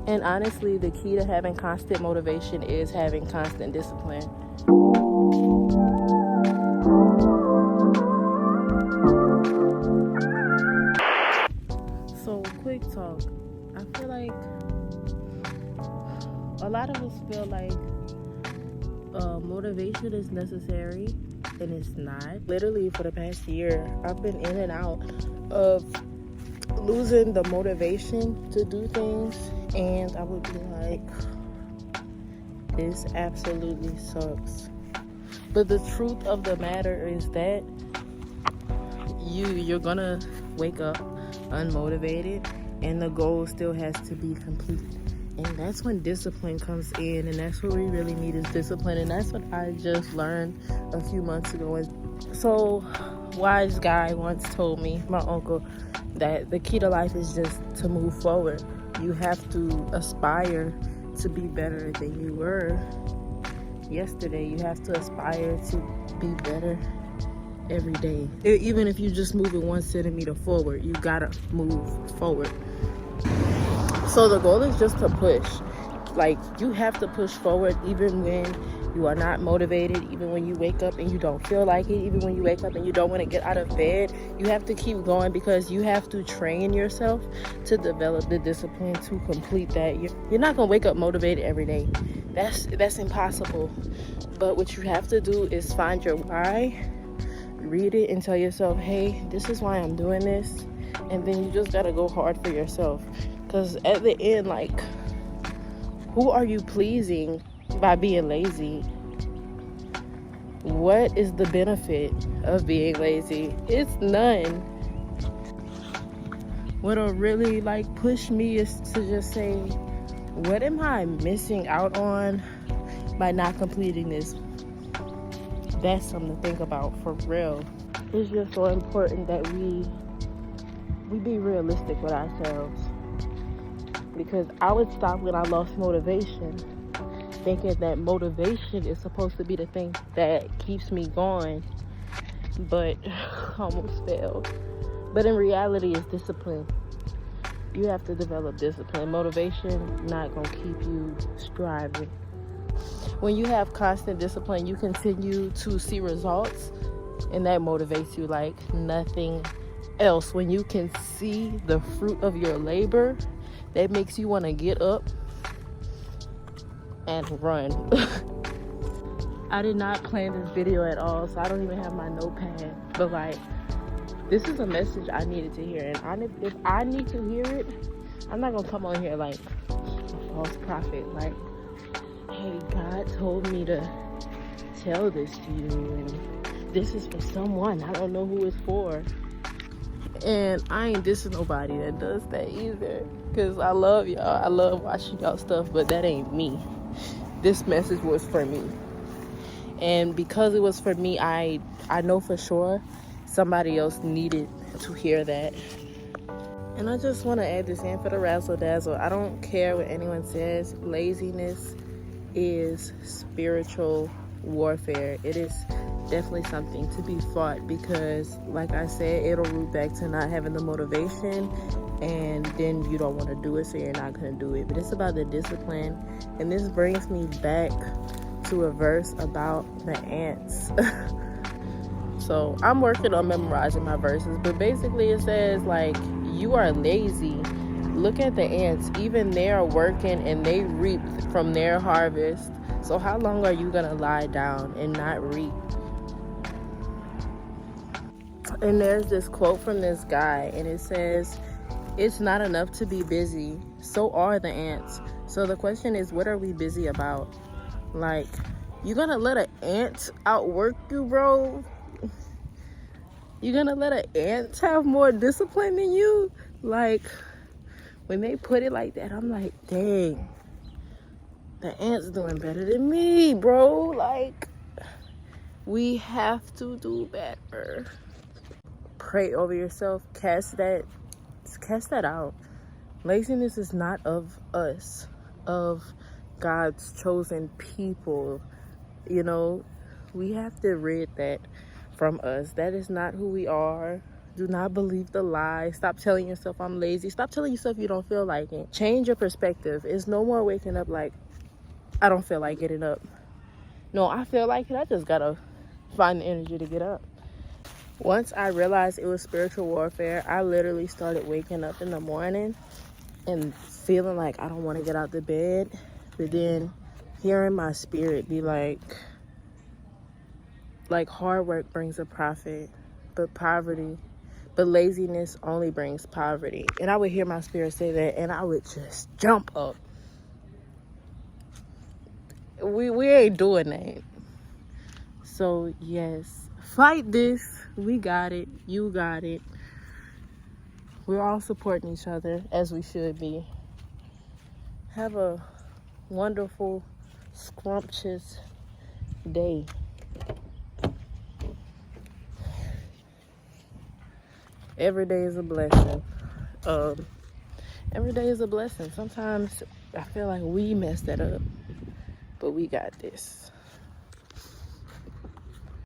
And honestly, the key to having constant motivation is having constant discipline. So, quick talk. I feel like a lot of us feel like motivation is necessary, and it's not. Literally, for the past year, I've been in and out of losing the motivation to do things, and I would be like, this absolutely sucks. But the truth of the matter is that you're gonna wake up unmotivated, and the goal still has to be complete. And that's when discipline comes in, and that's what we really need is discipline. And that's what I just learned a few months ago. And so, wise guy once told me, my uncle, that the key to life is just to move forward. You have to aspire to be better than you were yesterday. You have to aspire to be better every day. Even if you just move it 1 centimeter forward, you gotta move forward. So the goal is just to push. Like, you have to push forward even when you are not motivated, even when you wake up and you don't feel like it, even when you wake up and you don't want to get out of bed. You have to keep going because you have to train yourself to develop the discipline to complete that. You're not going to wake up motivated every day. That's impossible. But what you have to do is find your why, read it, and tell yourself, hey, this is why I'm doing this. And then you just got to go hard for yourself. Because at the end, like, who are you pleasing by being lazy? What is the benefit of being lazy? It's none. What'll really, like, push me is to just say, what am I missing out on by not completing this? That's something to think about, for real. It's just so important that we be realistic with ourselves. Because I would stop when I lost motivation, thinking that motivation is supposed to be the thing that keeps me going, but almost failed. But in reality, it's discipline. You have to develop discipline. Motivation not gonna keep you striving. When you have constant discipline, you continue to see results, and that motivates you like nothing else. When you can see the fruit of your labor, that makes you want to get up and run. I did not plan this video at all, so I don't even have my notepad. But like, this is a message I needed to hear, and if I need to hear it, I'm not gonna come on here like a false prophet. Like, hey, God told me to tell this to you, and this is for someone. I don't know who it's for. And I ain't dissing nobody that does that either, because I love y'all. I love watching y'all stuff, but that ain't me. This message was for me. And because it was for me, I know for sure somebody else needed to hear that. And I just want to add this in for the razzle dazzle. I don't care what anyone says. Laziness is spiritual warfare. It is definitely something to be fought, because like I said, it'll root back to not having the motivation, and then you don't want to do it, so you're not going to do it. But it's about the discipline. And this brings me back to a verse about the ants. So I'm working on memorizing my verses, but basically it says, like, you are lazy. Look at the ants. Even they are working and they reap from their harvest. So how long are you gonna lie down and not reap? And there's this quote from this guy, and it says, it's not enough to be busy, so are the ants. So the question is, what are we busy about? Like, you gonna let an ant outwork you, bro? You gonna let an ant have more discipline than you? Like, when they put it like that, I'm like, dang, the ant's doing better than me, bro. Like, we have to do better. Pray over yourself. Cast that out. Laziness is not of us, of God's chosen people. You know, we have to rid that from us. That is not who we are. Do not believe the lie. Stop telling yourself I'm lazy. Stop telling yourself you don't feel like it. Change your perspective. It's no more waking up like, I don't feel like getting up. No, I feel like it. I just gotta find the energy to get up. Once I realized it was spiritual warfare, I literally started waking up in the morning and feeling like I don't want to get out the bed, but then hearing my spirit be like hard work brings a profit, but laziness only brings poverty. And I would hear my spirit say that, and I would just jump up. We ain't doing that. So yes, fight this. We got it. You got it. We're all supporting each other as we should be. Have a wonderful, scrumptious day. Every day is a blessing. Every day is a blessing. Sometimes I feel like we mess that up, but we got this.